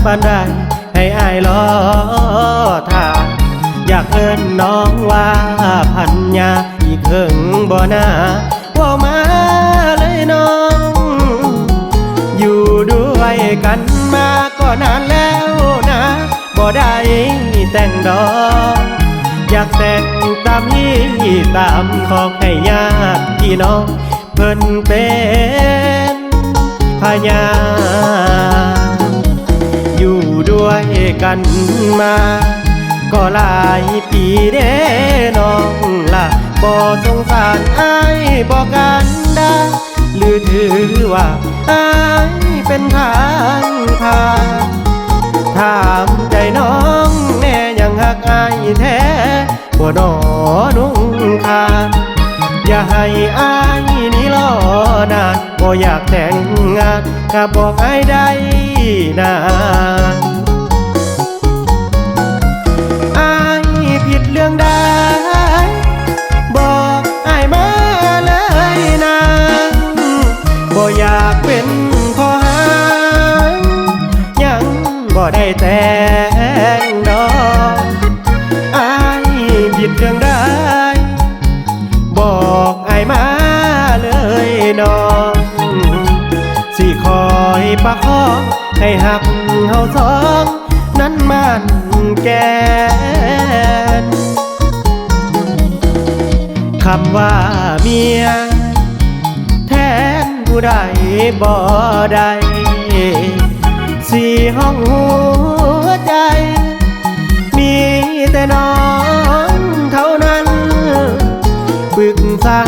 ปานใดให้อายรอท่าอยากเอิ้นน้องว่าพันยาอีกเคิงบ่นาว่ามาเลยน้องอยู่ด้วยกันมาก็นานแล้วนะบ่ได้แต่งดอกอยากแต่งตามที่ตามขอให้ญาติพี่น้องเพิ่นเป็นพยานอยู่ด้วยกันมาก็หลายปีเด้น้องล่ะบ่สงสารอายบ่กันดาหรือถือว่าอายเป็นทางผ่านถามใจน้องแน่ยังหักอายแท้บ่นอนุ่งขาดอย่าให้อายนี่รอนานบ่อยากแต่งงานก็บอกอายได้นะอายผิดเรื่องใดบอกอายมาเลยนะบ่อยากเป็นข้อหายังบ่ได้แต่งดอกอายผิดเรื่องใดบอกอายมาเลยน้องสิคอยประคองให้หักเฮาสองนั้นมันแก่นคำว่าเมียแทนผู้ใดบ่ได้สี่ห้องหัวใจมีแต่น้องเท่านั้นปรึกษา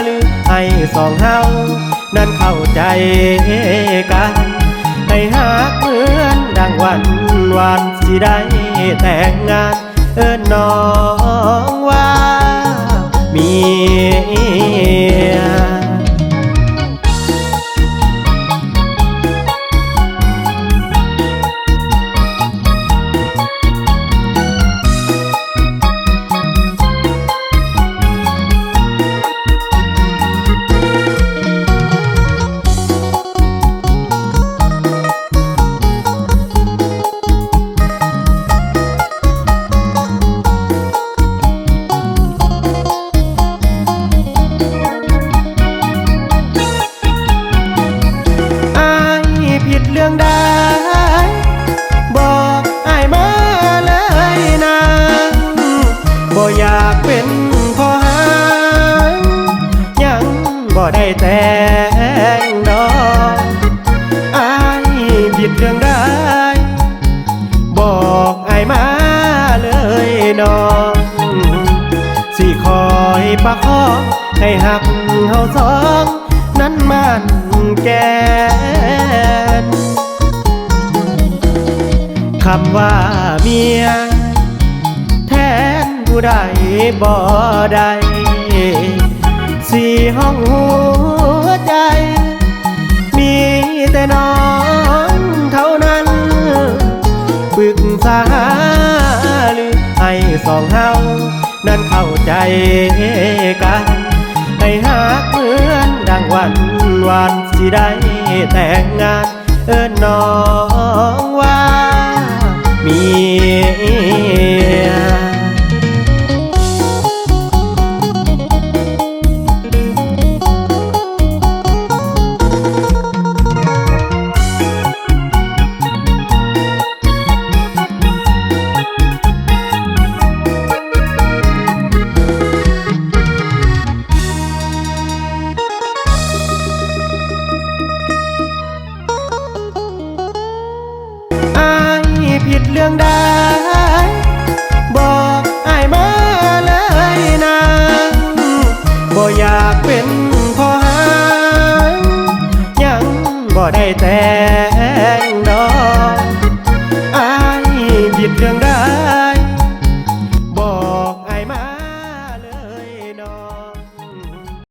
หรือให้สองเฮานั้นเข้าใจกันให้หักเหมือนดังวันวานสิได้แต่งงานเอิ้นน้องว่าเมียเรื่องใดบอกอายมาเลยนะบ่อยากเป็นข้อหายังบ่ได้แต่งดอกอายผิดเรื่องใดบอกอายมาเลยน้องสิคอยประคองให้หักเฮาสองนั้นมันแก่นคำว่าเมียแทนผู้ใดบ่ได้สี่ห้องหัวใจมีแต่น้องเท่านั้นปรึกษาหรือให้สองเฮานั้นเข้าใจกันให้หักเหมือนดังวันวานสิได้แต่งงานเอิ้นน้องว่าเมียผิดเรื่องใดบอกอายมาเลยนะบ่อยากเป็นข้อหายังบ่ได้แต่งดอกอายผิดเรื่องใด